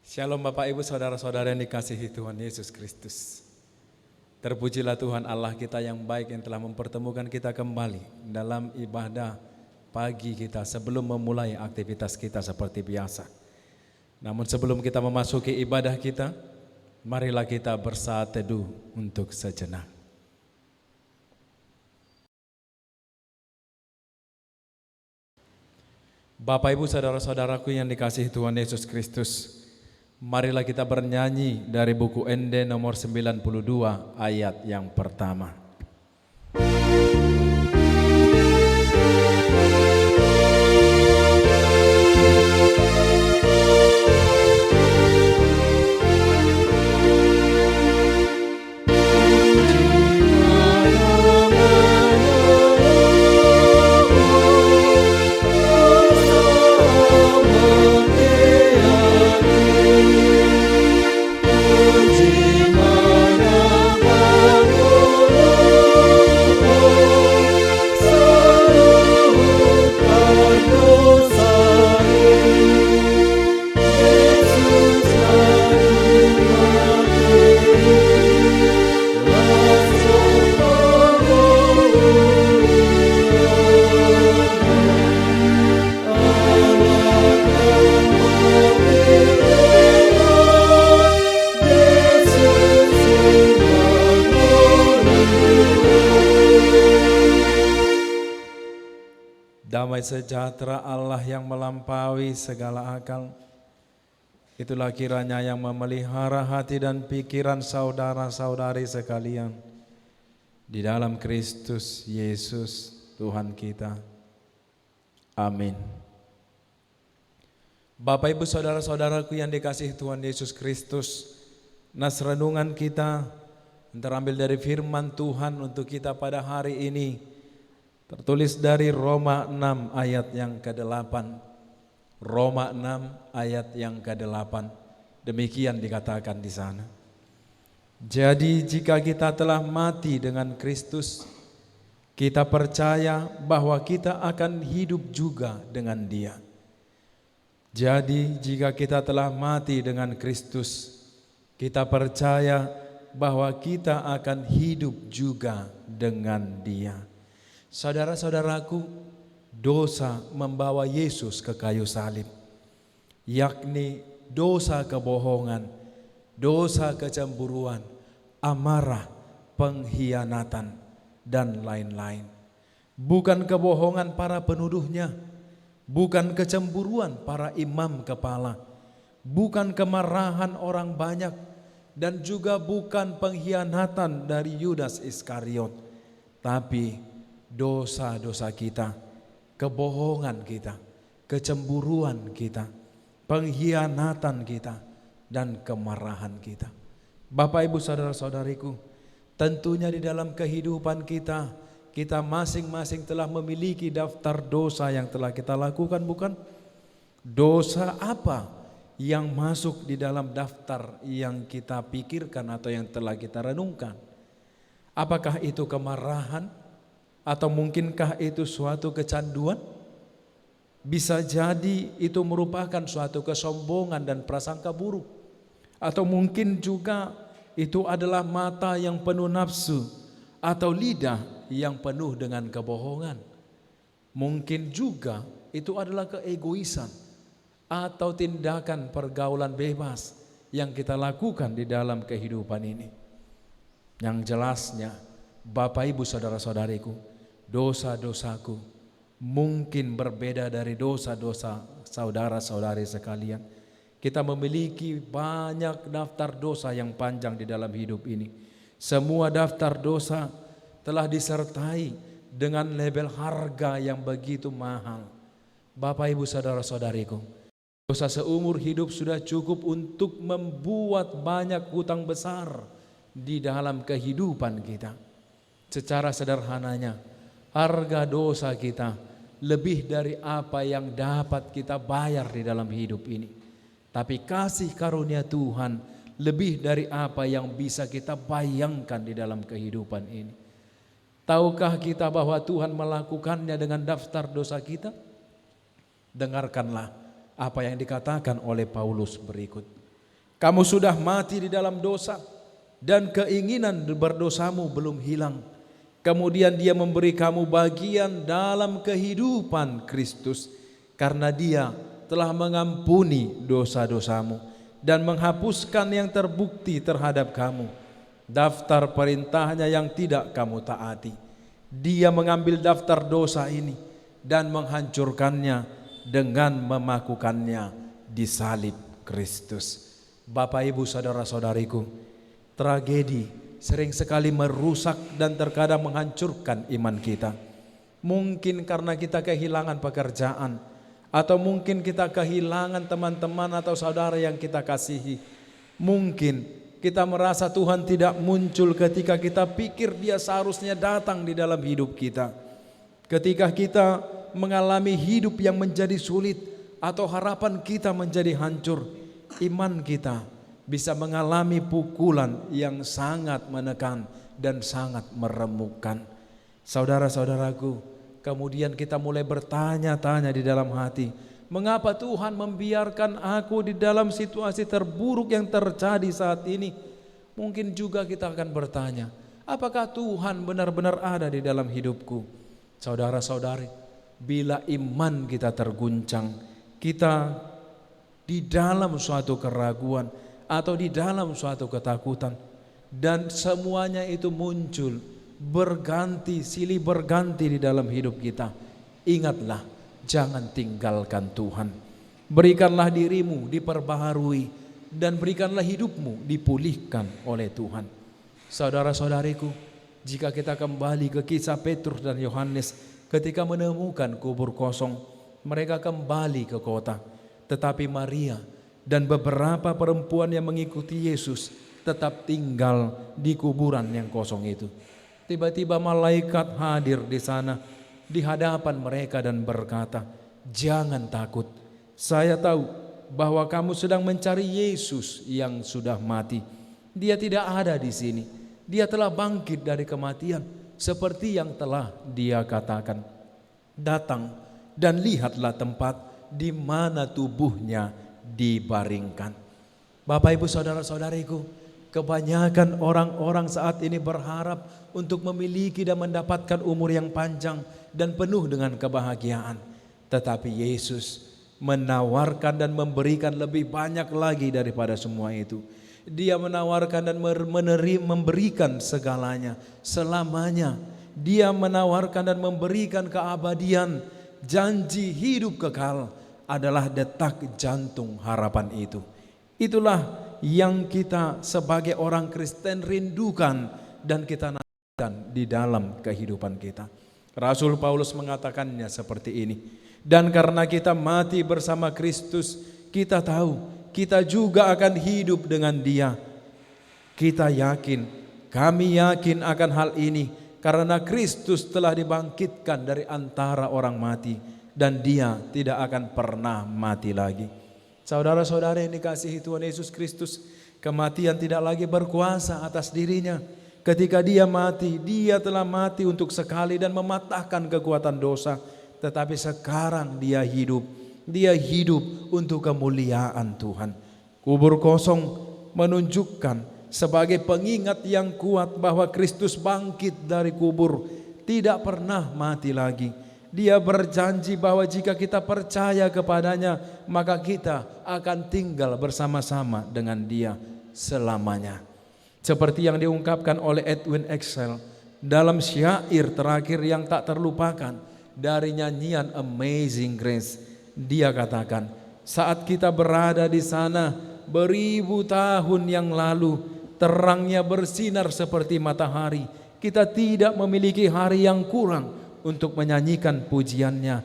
Shalom Bapak Ibu Saudara-saudara yang dikasihi Tuhan Yesus Kristus. Terpujilah Tuhan Allah kita yang baik yang telah mempertemukan kita kembali dalam ibadah pagi kita sebelum memulai aktivitas kita seperti biasa. Namun sebelum kita memasuki ibadah kita, marilah kita bersaat teduh untuk sejenak. Bapak Ibu Saudara-saudaraku yang dikasihi Tuhan Yesus Kristus, marilah kita bernyanyi dari buku ND nomor 92 ayat yang pertama. Damai sejahtera Allah yang melampaui segala akal, itulah kiranya yang memelihara hati dan pikiran saudara-saudari sekalian di dalam Kristus Yesus Tuhan kita. Amin. Bapak Ibu Saudara-saudaraku yang dikasihi Tuhan Yesus Kristus, nas renungan kita terambil dari firman Tuhan untuk kita pada hari ini. Tertulis dari Roma 6 ayat yang ke-8. Roma 6 ayat yang ke-8. Demikian dikatakan di sana. Jadi jika kita telah mati dengan Kristus, kita percaya bahwa kita akan hidup juga dengan Dia. Jadi jika kita telah mati dengan Kristus, kita percaya bahwa kita akan hidup juga dengan Dia. Saudara-saudaraku, dosa membawa Yesus ke kayu salib, yakni dosa kebohongan, dosa kecemburuan, amarah, pengkhianatan, dan lain-lain. Bukan kebohongan para penuduhnya, bukan kecemburuan para imam kepala, bukan kemarahan orang banyak, dan juga bukan pengkhianatan dari Yudas Iskariot, tapi dosa-dosa kita, kebohongan kita, kecemburuan kita, pengkhianatan kita, dan kemarahan kita. Bapak Ibu Saudara-saudariku, tentunya di dalam kehidupan kita, kita masing-masing telah memiliki daftar dosa yang telah kita lakukan, bukan? Dosa apa yang masuk di dalam daftar yang kita pikirkan atau yang telah kita renungkan? Apakah itu kemarahan? Atau mungkinkah itu suatu kecanduan? Bisa jadi itu merupakan suatu kesombongan dan prasangka buruk. Atau mungkin juga itu adalah mata yang penuh nafsu atau lidah yang penuh dengan kebohongan. Mungkin juga itu adalah keegoisan atau tindakan pergaulan bebas yang kita lakukan di dalam kehidupan ini. Yang jelasnya, Bapak Ibu Saudara-saudariku, dosa-dosaku mungkin berbeda dari dosa-dosa saudara-saudari sekalian. Kita memiliki banyak daftar dosa yang panjang di dalam hidup ini. Semua daftar dosa telah disertai dengan label harga yang begitu mahal. Bapak Ibu Saudara-saudariku, dosa seumur hidup sudah cukup untuk membuat banyak hutang besar di dalam kehidupan kita. Secara sederhananya, harga dosa kita lebih dari apa yang dapat kita bayar di dalam hidup ini. Tapi kasih karunia Tuhan lebih dari apa yang bisa kita bayangkan di dalam kehidupan ini. Tahukah kita bahwa Tuhan melakukannya dengan daftar dosa kita? Dengarkanlah apa yang dikatakan oleh Paulus berikut. Kamu sudah mati di dalam dosa dan keinginan berdosamu belum hilang. Kemudian Dia memberi kamu bagian dalam kehidupan Kristus karena Dia telah mengampuni dosa-dosamu dan menghapuskan yang terbukti terhadap kamu, daftar perintahnya yang tidak kamu taati. Dia mengambil daftar dosa ini dan menghancurkannya dengan memakukannya di salib Kristus. Bapak, Ibu, saudara-saudariku, tragedi sering sekali merusak dan terkadang menghancurkan iman kita. Mungkin karena kita kehilangan pekerjaan, atau mungkin kita kehilangan teman-teman atau saudara yang kita kasihi. Mungkin kita merasa Tuhan tidak muncul ketika kita pikir Dia seharusnya datang di dalam hidup kita. Ketika kita mengalami hidup yang menjadi sulit atau harapan kita menjadi hancur, iman kita bisa mengalami pukulan yang sangat menekan dan sangat meremukkan. Saudara-saudaraku, kemudian kita mulai bertanya-tanya di dalam hati, mengapa Tuhan membiarkan aku di dalam situasi terburuk yang terjadi saat ini? Mungkin juga kita akan bertanya, apakah Tuhan benar-benar ada di dalam hidupku? Saudara-saudari, bila iman kita terguncang, kita di dalam suatu keraguan atau di dalam suatu ketakutan, dan semuanya itu muncul berganti silih berganti di dalam hidup kita, ingatlah, jangan tinggalkan Tuhan. Berikanlah dirimu diperbaharui dan berikanlah hidupmu dipulihkan oleh Tuhan. Saudara-saudariku, jika kita kembali ke kisah Petrus dan Yohanes ketika menemukan kubur kosong, mereka kembali ke kota. Tetapi Maria dan beberapa perempuan yang mengikuti Yesus tetap tinggal di kuburan yang kosong itu. Tiba-tiba malaikat hadir di sana di hadapan mereka dan berkata, "Jangan takut. Saya tahu bahwa kamu sedang mencari Yesus yang sudah mati. Dia tidak ada di sini. Dia telah bangkit dari kematian seperti yang telah Dia katakan. Datang dan lihatlah tempat di mana tubuhnya dibaringkan." Bapak, Ibu, saudara-saudariku, kebanyakan orang-orang saat ini berharap untuk memiliki dan mendapatkan umur yang panjang dan penuh dengan kebahagiaan. Tetapi Yesus menawarkan dan memberikan lebih banyak lagi daripada semua itu. Dia menawarkan dan memberikan segalanya, selamanya. Dia menawarkan dan memberikan keabadian. Janji hidup kekal adalah detak jantung harapan itu. Itulah yang kita sebagai orang Kristen rindukan dan kita nantikan di dalam kehidupan kita. Rasul Paulus mengatakannya seperti ini. Dan karena kita mati bersama Kristus, kita tahu kita juga akan hidup dengan Dia. Kita yakin, kami yakin akan hal ini karena Kristus telah dibangkitkan dari antara orang mati dan Dia tidak akan pernah mati lagi. Saudara-saudara yang dikasihi Tuhan Yesus Kristus, kematian tidak lagi berkuasa atas dirinya. Ketika Dia mati, Dia telah mati untuk sekali dan mematahkan kekuatan dosa. Tetapi sekarang Dia hidup untuk kemuliaan Tuhan. Kubur kosong menunjukkan sebagai pengingat yang kuat bahwa Kristus bangkit dari kubur, tidak pernah mati lagi. Dia berjanji bahwa jika kita percaya kepadanya, maka kita akan tinggal bersama-sama dengan Dia selamanya. Seperti yang diungkapkan oleh Edwin Excel dalam syair terakhir yang tak terlupakan dari nyanyian Amazing Grace. Dia katakan, saat kita berada di sana beribu tahun yang lalu, terangnya bersinar seperti matahari. Kita tidak memiliki hari yang kurang untuk menyanyikan pujiannya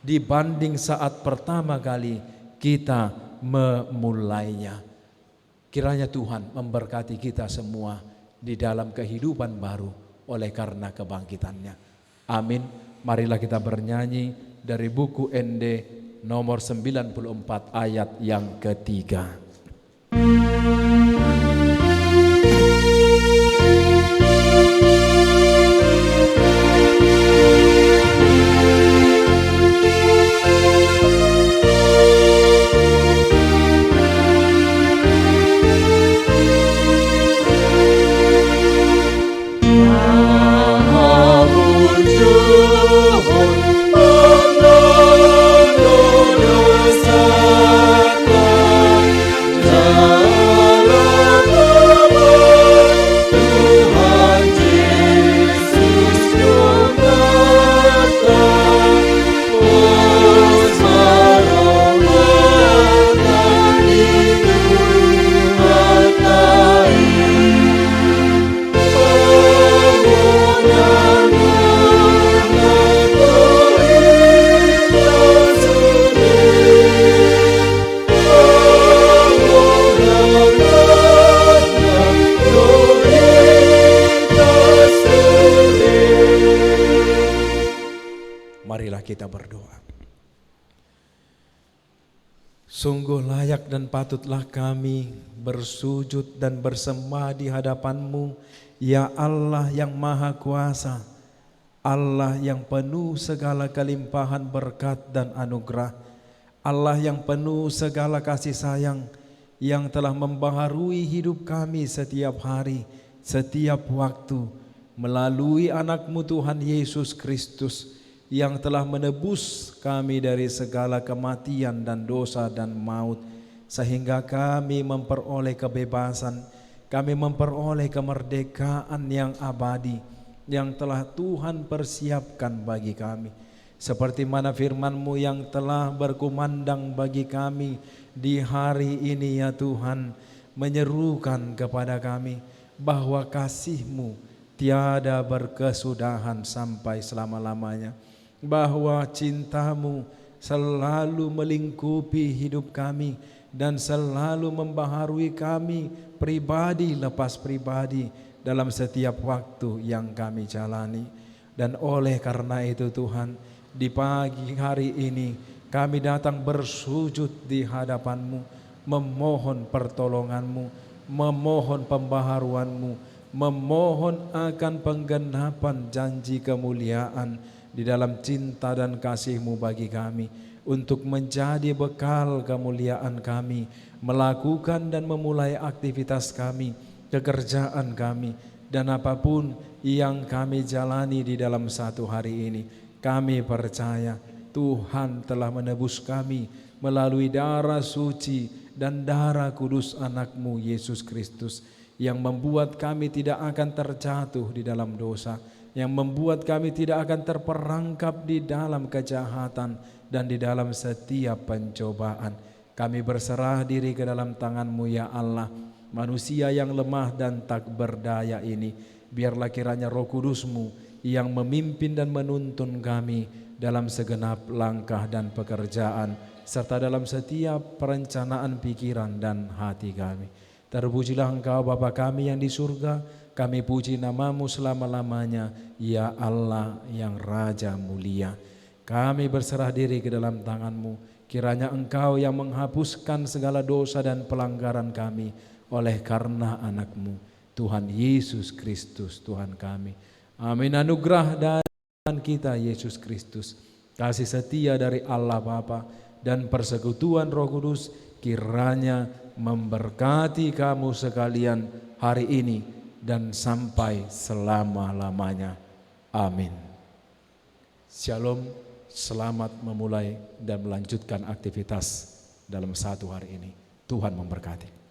dibanding saat pertama kali kita memulainya. Kiranya Tuhan memberkati kita semua di dalam kehidupan baru oleh karena kebangkitannya. Amin. Marilah kita bernyanyi dari buku ND nomor 94 ayat yang ketiga. Sungguh layak dan patutlah kami bersujud dan bersembah di hadapan-Mu, ya Allah yang Maha Kuasa, Allah yang penuh segala kelimpahan berkat dan anugerah, Allah yang penuh segala kasih sayang, yang telah membaharui hidup kami setiap hari, setiap waktu, melalui anak-Mu Tuhan Yesus Kristus, yang telah menebus kami dari segala kematian dan dosa dan maut, sehingga kami memperoleh kebebasan, kami memperoleh kemerdekaan yang abadi, yang telah Tuhan persiapkan bagi kami. Seperti mana firman-Mu yang telah berkumandang bagi kami di hari ini ya Tuhan, menyerukan kepada kami bahwa kasih-Mu tiada berkesudahan sampai selama-lamanya, bahwa cinta-Mu selalu melingkupi hidup kami dan selalu membaharui kami pribadi lepas pribadi dalam setiap waktu yang kami jalani. Dan oleh karena itu Tuhan, di pagi hari ini kami datang bersujud di hadapan-Mu, memohon pertolongan-Mu, memohon pembaharuan-Mu, memohon akan penggenapan janji kemuliaan di dalam cinta dan kasih-Mu bagi kami, untuk menjadi bekal kemuliaan kami, melakukan dan memulai aktivitas kami, pekerjaan kami, dan apapun yang kami jalani di dalam satu hari ini. Kami percaya Tuhan telah menebus kami melalui darah suci dan darah kudus anak-Mu Yesus Kristus, yang membuat kami tidak akan terjatuh di dalam dosa, yang membuat kami tidak akan terperangkap di dalam kejahatan dan di dalam setiap pencobaan. Kami berserah diri ke dalam tangan-Mu ya Allah. Manusia yang lemah dan tak berdaya ini, biarlah kiranya Roh Kudus-Mu yang memimpin dan menuntun kami dalam segenap langkah dan pekerjaan, serta dalam setiap perencanaan pikiran dan hati kami. Terpujilah Engkau Bapa kami yang di surga. Kami puji nama-Mu selama-lamanya, ya Allah yang Raja mulia. Kami berserah diri ke dalam tangan-Mu. Kiranya Engkau yang menghapuskan segala dosa dan pelanggaran kami oleh karena anak-Mu, Tuhan Yesus Kristus Tuhan kami. Amin. Anugerah dari Tuhan kita Yesus Kristus, kasih setia dari Allah Bapa, dan persekutuan Roh Kudus kiranya memberkati kamu sekalian hari ini dan sampai selama-lamanya. Amin. Shalom, selamat memulai dan melanjutkan aktivitas dalam satu hari ini. Tuhan memberkati.